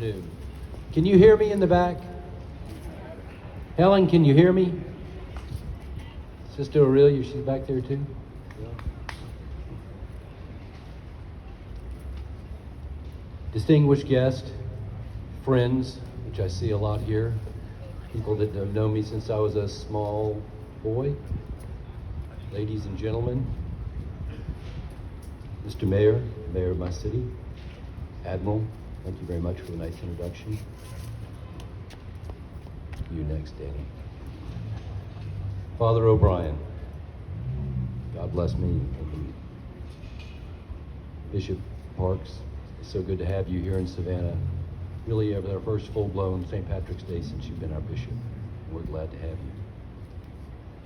afternoon. Can you hear me in the back? Helen, can you hear me? Sister Aurelia, she's back there too? Yeah. Distinguished guests, friends, which I see a lot here, people that have known me since I was a small boy, ladies and gentlemen, Mr. Mayor, Mayor of my city, Admiral, thank you very much for the nice introduction. You next, Danny. Father O'Brien, God bless me. Bishop Parks, it's so good to have you here in Savannah. Really, our first full-blown St. Patrick's Day since you've been our bishop. We're glad to have you.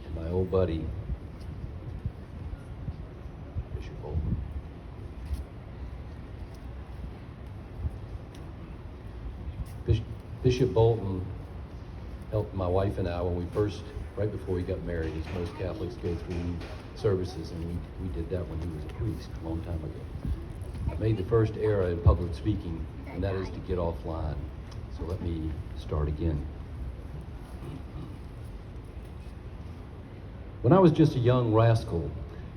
And my old buddy, Bishop Bolton. Bishop Bolton helped my wife and I when we first, right before we got married, as most Catholics go through services, and we did that when he was a priest a long time ago. I made the first error in public speaking, and that is to get offline. So let me start again. When I was just a young rascal,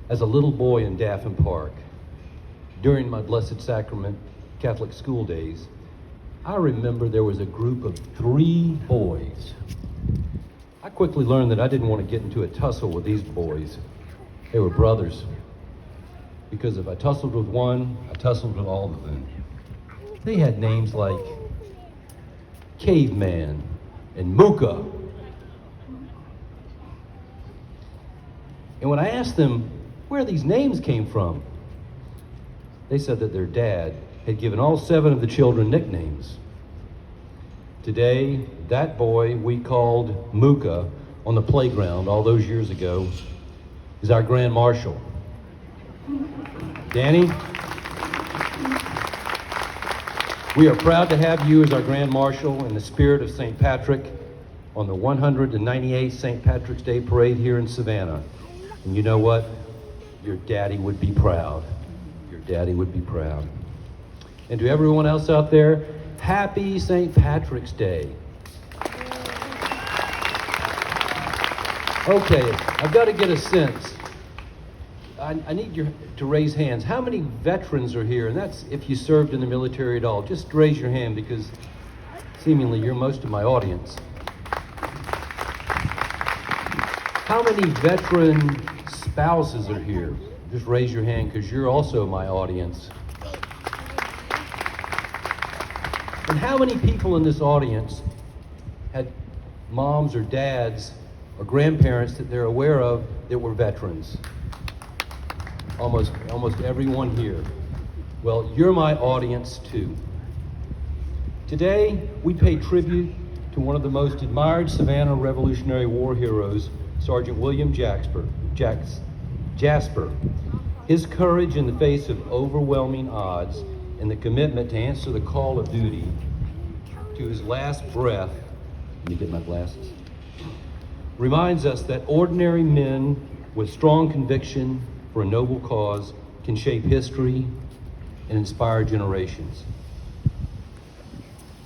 as a little boy in Daffin Park, during my Blessed Sacrament Catholic school days, I remember there was a group of 3 boys. I quickly learned that I didn't want to get into a tussle with these boys. They were brothers. Because if I tussled with one, I tussled with all of them. They had names like Caveman and Mooka. And when I asked them where these names came from, they said that their dad had given all 7 of the children nicknames. Today, that boy we called Mooka on the playground all those years ago is our Grand Marshal. Danny, we are proud to have you as our Grand Marshal in the spirit of St. Patrick on the 198th St. Patrick's Day Parade here in Savannah. And you know what? Your daddy would be proud. Your daddy would be proud. And to everyone else out there, happy St. Patrick's Day. Okay, I've got to get a sense. I need you to raise hands. How many veterans are here? And that's if you served in the military at all. Just raise your hand because seemingly you're most of my audience. How many veteran spouses are here? Just raise your hand because you're also my audience. And how many people in this audience had moms or dads or grandparents that they're aware of that were veterans? Almost everyone here. Well, you're my audience too. Today, we pay tribute to one of the most admired Savannah Revolutionary War heroes, Sergeant William Jasper. His courage in the face of overwhelming odds and the commitment to answer the call of duty to his last breath, let me get my glasses, reminds us that ordinary men with strong conviction for a noble cause can shape history and inspire generations.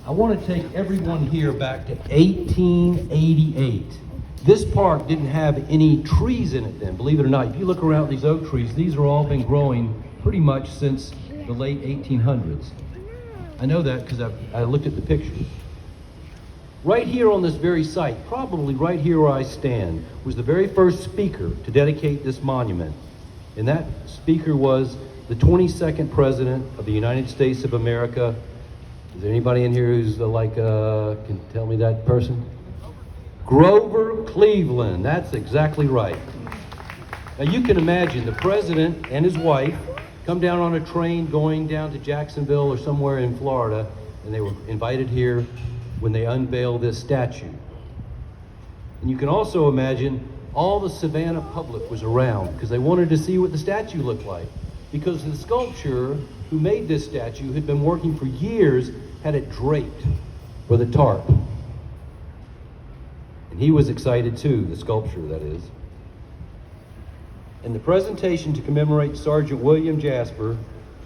I want to take everyone here back to 1888. This park didn't have any trees in it then, believe it or not. If you look around these oak trees, these are all been growing pretty much since the late 1800s. I know that because I looked at the pictures. Right here on this very site, probably right here where I stand, was the very first speaker to dedicate this monument. And that speaker was the 22nd President of the United States of America. Is there anybody in here who's can tell me that person? Grover Cleveland, that's exactly right. Now you can imagine the president and his wife come down on a train going down to Jacksonville or somewhere in Florida, and they were invited here when they unveiled this statue. And you can also imagine all the Savannah public was around because they wanted to see what the statue looked like. Because the sculptor who made this statue had been working for years, had it draped with a tarp. And he was excited too, the sculptor that is. And the presentation to commemorate Sergeant William Jasper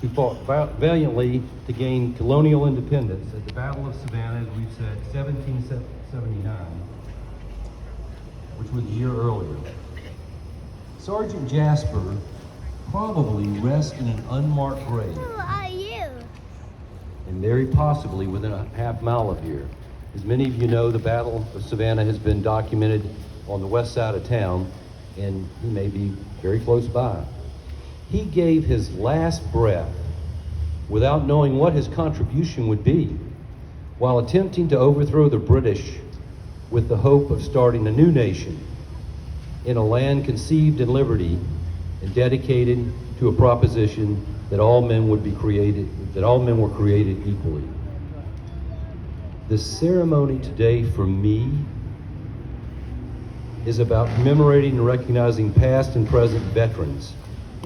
who fought valiantly to gain colonial independence at the Battle of Savannah, as we've said, 1779, which was a year earlier. Sergeant Jasper probably rests in an unmarked grave. Who are you? And very possibly within a half mile of here. As many of you know, the Battle of Savannah has been documented on the west side of town, and he may be very close by. He gave his last breath without knowing what his contribution would be, while attempting to overthrow the British with the hope of starting a new nation in a land conceived in liberty and dedicated to a proposition that all men were created equally. The ceremony today for me is about commemorating and recognizing past and present veterans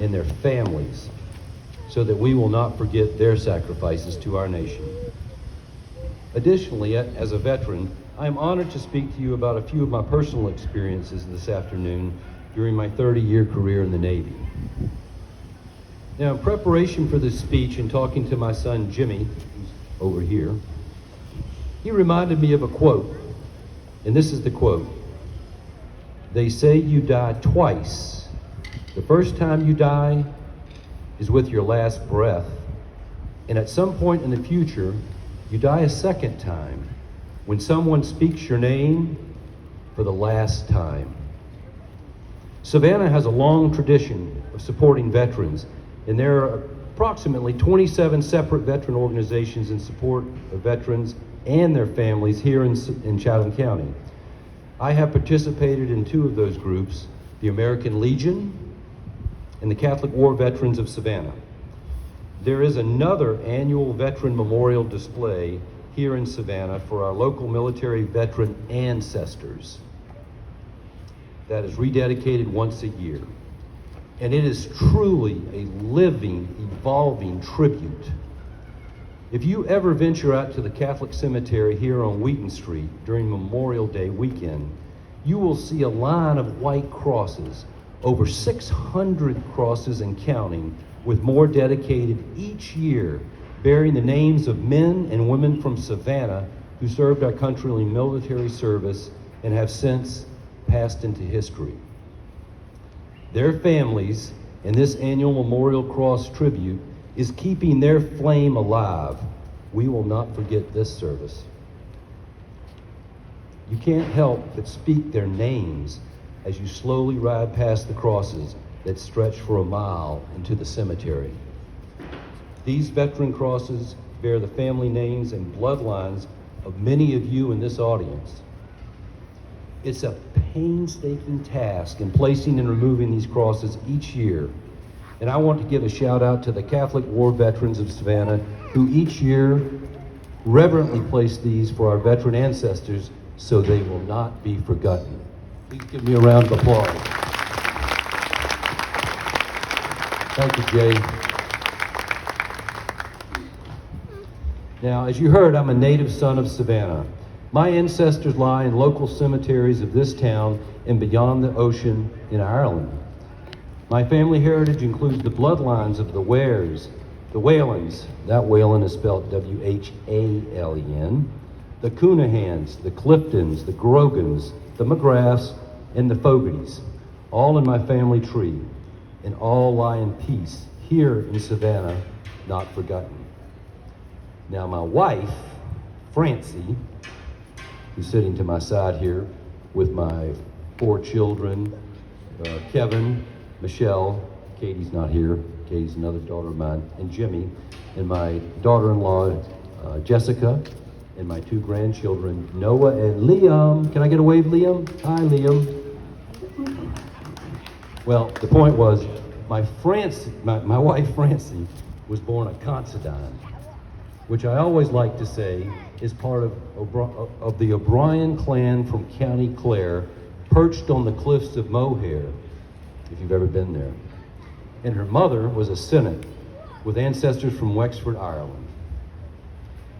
and their families so that we will not forget their sacrifices to our nation. Additionally, as a veteran, I am honored to speak to you about a few of my personal experiences this afternoon during my 30-year career in the Navy. Now, in preparation for this speech and talking to my son Jimmy, who's over here, he reminded me of a quote, and this is the quote. They say you die twice. The first time you die is with your last breath, and at some point in the future, you die a second time when someone speaks your name for the last time. Savannah has a long tradition of supporting veterans, and there are approximately 27 separate veteran organizations in support of veterans and their families here in Chatham County. I have participated in two of those groups, the American Legion and the Catholic War Veterans of Savannah. There is another annual veteran memorial display here in Savannah for our local military veteran ancestors that is rededicated once a year. And it is truly a living, evolving tribute. If you ever venture out to the Catholic cemetery here on Wheaton Street during Memorial Day weekend, you will see a line of white crosses, over 600 crosses and counting, with more dedicated each year, bearing the names of men and women from Savannah who served our country in military service and have since passed into history. Their families and this annual Memorial Cross tribute is keeping their flame alive. We will not forget this service. You can't help but speak their names as you slowly ride past the crosses that stretch for a mile into the cemetery. These veteran crosses bear the family names and bloodlines of many of you in this audience. It's a painstaking task in placing and removing these crosses each year. And I want to give a shout out to the Catholic War Veterans of Savannah, who each year reverently place these for our veteran ancestors so they will not be forgotten. Please give me a round of applause. Thank you, Jay. Now, as you heard, I'm a native son of Savannah. My ancestors lie in local cemeteries of this town and beyond the ocean in Ireland. My family heritage includes the bloodlines of the Wares, the Whalens, that Whalen is spelled W-H-A-L-E-N, the Coonahans, the Cliftons, the Grogans, the McGraths, and the Fogartys, all in my family tree, and all lie in peace here in Savannah, not forgotten. Now my wife, Francie, who's sitting to my side here with my 4 children, Kevin, Michelle, Katie's not here, Katie's another daughter of mine, and Jimmy, and my daughter-in-law, Jessica, and my 2 grandchildren, Noah and Liam. Can I get a wave, Liam? Hi, Liam. Well, the point was, my wife, Francie, was born a Considine, which I always like to say is part of the O'Brien clan from County Clare, perched on the cliffs of Moher, if you've ever been there. And her mother was a Senate with ancestors from Wexford, Ireland.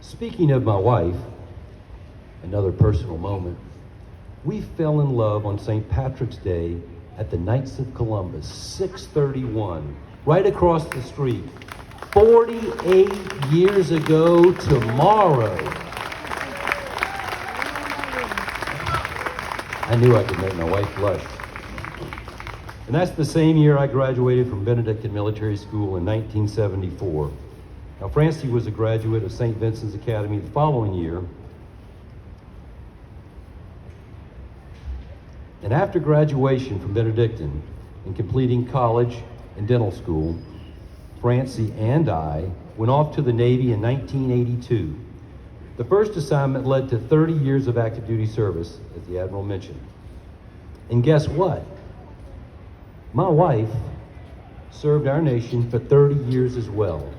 Speaking of my wife, another personal moment, we fell in love on St. Patrick's Day at the Knights of Columbus, 631, right across the street 48 years ago tomorrow. I knew I could make my wife blush. And that's the same year I graduated from Benedictine Military School in 1974. Now, Francie was a graduate of St. Vincent's Academy the following year. And after graduation from Benedictine and completing college and dental school, Francie and I went off to the Navy in 1982. The first assignment led to 30 years of active duty service, as the Admiral mentioned. And guess what? My wife served our nation for 30 years as well.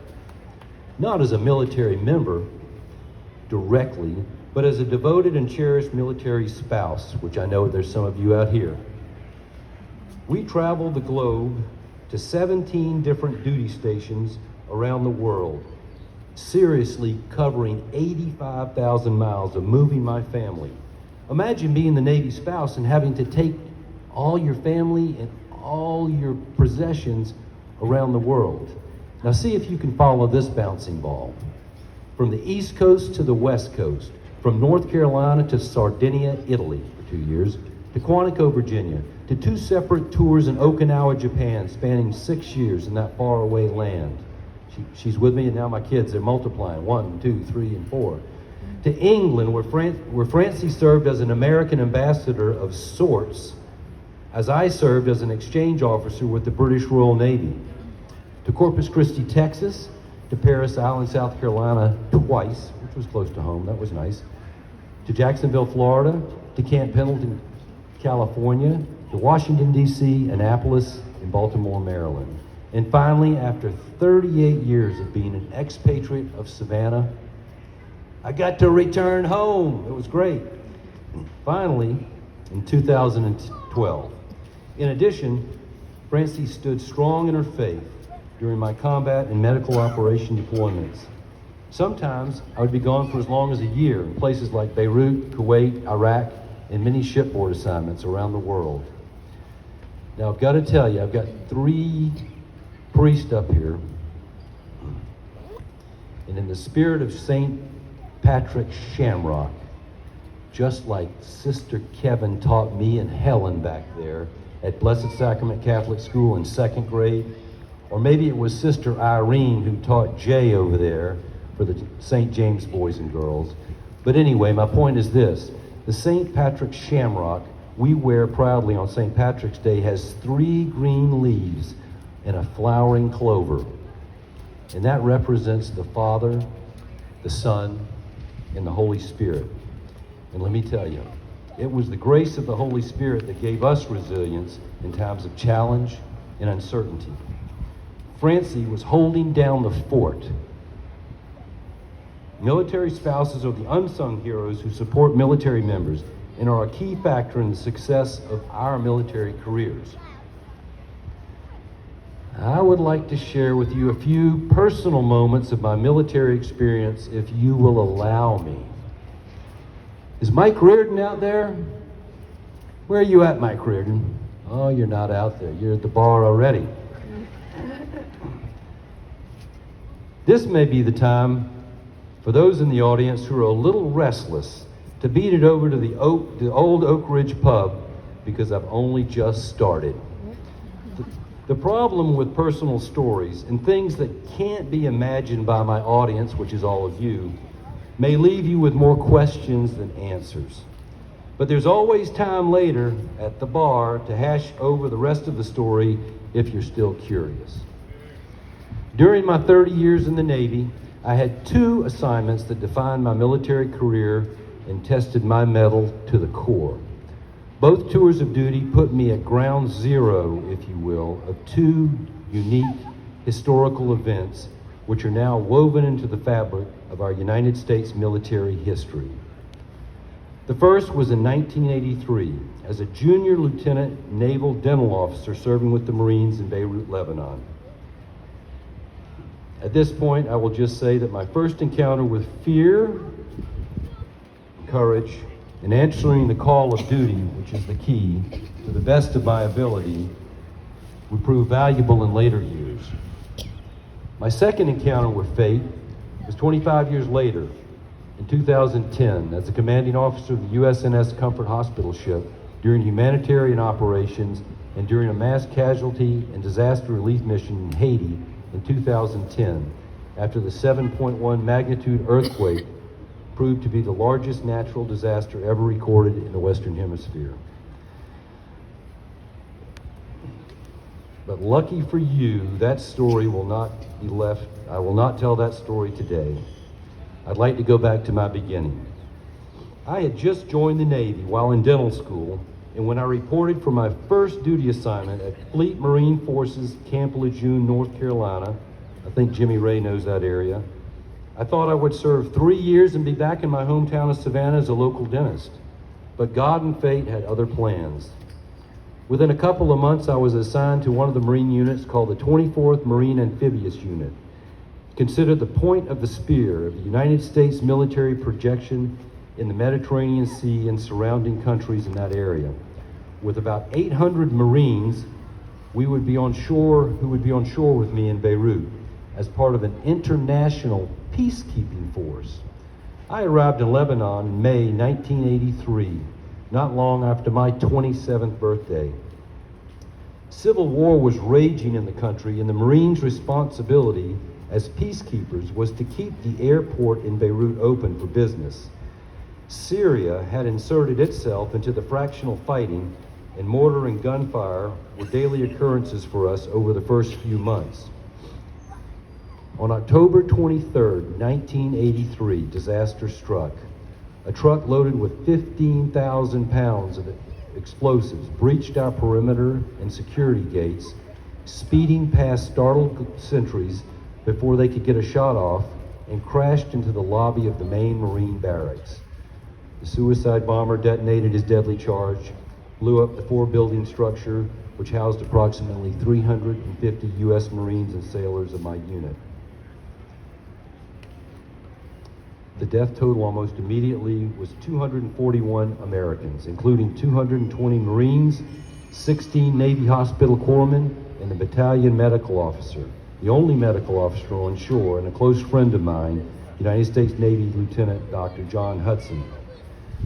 Not as a military member directly, but as a devoted and cherished military spouse, which I know there's some of you out here. We traveled the globe to 17 different duty stations around the world, seriously covering 85,000 miles of moving my family. Imagine being the Navy spouse and having to take all your family and all your possessions around the world. Now see if you can follow this bouncing ball. From the East Coast to the West Coast, from North Carolina to Sardinia, Italy for 2 years, to Quantico, Virginia, to 2 separate tours in Okinawa, Japan, spanning 6 years in that faraway land. She's with me, and now my kids, they're multiplying, 1, 2, 3, and 4. To England, where Francie served as an American ambassador of sorts, as I served as an exchange officer with the British Royal Navy. To Corpus Christi, Texas, to Paris Island, South Carolina twice, which was close to home, that was nice. To Jacksonville, Florida, to Camp Pendleton, California, to Washington, D.C., Annapolis, and Baltimore, Maryland. And finally, after 38 years of being an expatriate of Savannah, I got to return home. It was great. Finally, in 2012. In addition, Francie stood strong in her faith during my combat and medical operation deployments. Sometimes I would be gone for as long as a year in places like Beirut, Kuwait, Iraq, and many shipboard assignments around the world. Now I've got to tell you, I've got 3 priests up here, and in the spirit of St. Patrick Shamrock, just like Sister Kevin taught me and Helen back there at Blessed Sacrament Catholic School in 2nd grade, or maybe it was Sister Irene who taught Jay over there for the St. James boys and girls. But anyway, my point is this. The St. Patrick Shamrock we wear proudly on St. Patrick's Day has 3 green leaves and a flowering clover. And that represents the Father, the Son, and the Holy Spirit. And let me tell you, it was the grace of the Holy Spirit that gave us resilience in times of challenge and uncertainty. Francie was holding down the fort. Military spouses are the unsung heroes who support military members and are a key factor in the success of our military careers. I would like to share with you a few personal moments of my military experience, if you will allow me. Is Mike Reardon out there? Where are you at, Mike Reardon? Oh, you're not out there. You're at the bar already. This may be the time for those in the audience who are a little restless to beat it over to the old Oak Ridge pub, because I've only just started. The problem with personal stories and things that can't be imagined by my audience, which is all of you, may leave you with more questions than answers. But there's always time later at the bar to hash over the rest of the story if you're still curious. During my 30 years in the Navy, I had 2 assignments that defined my military career and tested my mettle to the core. Both tours of duty put me at ground zero, if you will, of 2 unique historical events which are now woven into the fabric of our United States military history. The first was in 1983 as a junior lieutenant naval dental officer serving with the Marines in Beirut, Lebanon. At this point, I will just say that my first encounter with fear, courage, and answering the call of duty, which is the key, to the best of my ability, would prove valuable in later years. My second encounter with fate was 25 years later, in 2010, as the commanding officer of the USNS Comfort Hospital ship during humanitarian operations and during a mass casualty and disaster relief mission in Haiti in 2010, after the 7.1 magnitude earthquake proved to be the largest natural disaster ever recorded in the Western Hemisphere. But lucky for you, that story will not be left. I will not tell that story today. I'd like to go back to my beginning. I had just joined the Navy while in dental school, and when I reported for my first duty assignment at Fleet Marine Forces Camp Lejeune, North Carolina, I think Jimmy Ray knows that area, I thought I would serve 3 years and be back in my hometown of Savannah as a local dentist. But God and fate had other plans. Within a couple of months, I was assigned to one of the Marine units called the 24th Marine Amphibious Unit, considered the point of the spear of the United States military projection in the Mediterranean Sea and surrounding countries in that area. With about 800 Marines, who would be on shore with me in Beirut as part of an international peacekeeping force. I arrived in Lebanon in May 1983, not long after my 27th birthday. Civil war was raging in the country, and the Marines' responsibility as peacekeepers was to keep the airport in Beirut open for business. Syria had inserted itself into the fractional fighting, and mortar and gunfire were daily occurrences for us over the first few months. On October 23rd, 1983, disaster struck. A truck loaded with 15,000 pounds of explosives breached our perimeter and security gates, speeding past startled sentries before they could get a shot off, and crashed into the lobby of the main Marine barracks. The suicide bomber detonated his deadly charge, blew up the four-building structure, which housed approximately 350 U.S. Marines and sailors of my unit. The death total almost immediately was 241 Americans, including 220 Marines, 16 Navy hospital corpsmen, and a battalion medical officer, the only medical officer on shore, and a close friend of mine, United States Navy Lieutenant Dr. John Hudson.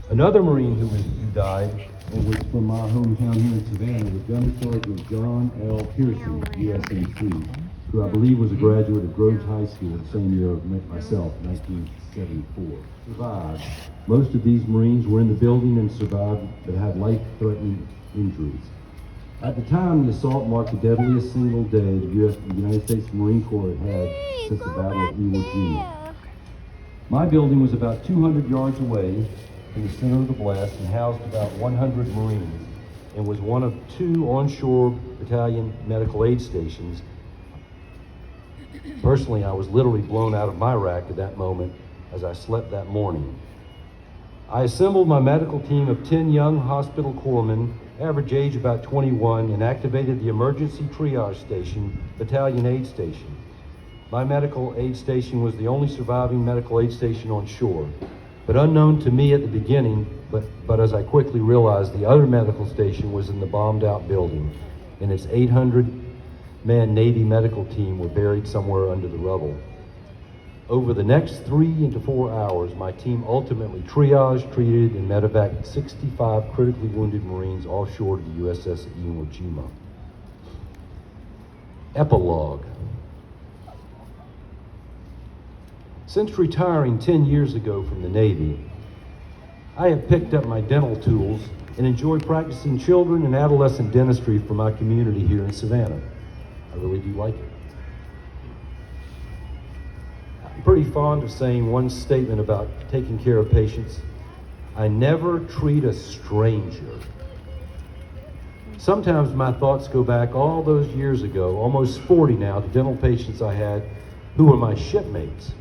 Another Marine who died and was from my hometown here in Savannah was Gunner Sergeant John L. Pearson, USMC, who I believe was a graduate of Groves High School the same year of myself, 1974. Survived. Most of these Marines were in the building and survived, but had life-threatening injuries. At the time, the assault marked the deadliest single day the United States Marine Corps had since the Battle of Iwo Jima. My building was about 200 yards away from the center of the blast and housed about 100 Marines, and was one of 2 onshore battalion medical aid stations. Personally, I was literally blown out of my rack at that moment as I slept that morning. I assembled my medical team of 10 young hospital corpsmen, average age about 21, and activated the emergency triage station, battalion aid station. My medical aid station was the only surviving medical aid station on shore. But unknown to me at the beginning, but as I quickly realized, the other medical station was in the bombed out building, and its 800-man Navy medical team were buried somewhere under the rubble. Over the next 3 to 4 hours, my team ultimately triaged, treated, and medevaced 65 critically wounded Marines offshore to the USS Iwo Jima. Epilogue. Since retiring 10 years ago from the Navy, I have picked up my dental tools and enjoy practicing children and adolescent dentistry for my community here in Savannah. I really do like it. I'm pretty fond of saying one statement about taking care of patients: I never treat a stranger. Sometimes my thoughts go back all those years ago, almost 40 now, to dental patients I had who were my shipmates,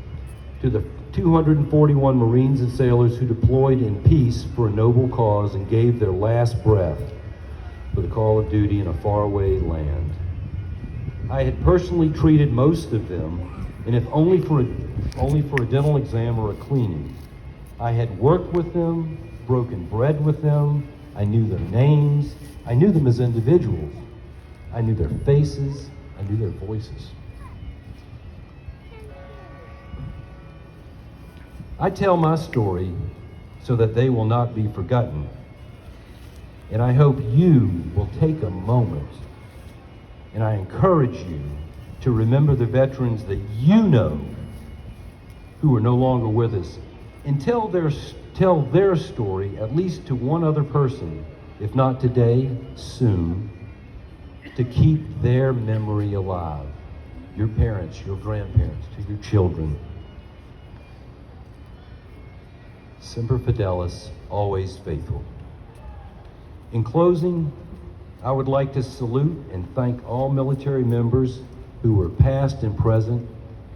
to the 241 Marines and sailors who deployed in peace for a noble cause and gave their last breath for the call of duty in a faraway land. I had personally treated most of them, and if only for a dental exam or a cleaning. I had worked with them, broken bread with them. I knew their names. I knew them as individuals. I knew their faces. I knew their voices. I tell my story so that they will not be forgotten. And I hope you will take a moment, and I encourage you to remember the veterans that you know who are no longer with us, and tell their story at least to one other person, if not today, soon, to keep their memory alive. Your parents, your grandparents, to your children. Semper Fidelis, always faithful. In closing, I would like to salute and thank all military members who were past and present,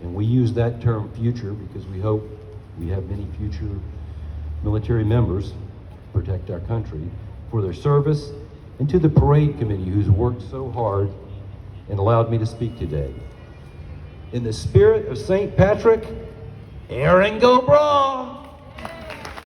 and we use that term future because we hope we have many future military members to protect our country, for their service, and to the parade committee who's worked so hard and allowed me to speak today. In the spirit of St. Patrick, Aaron go bragh!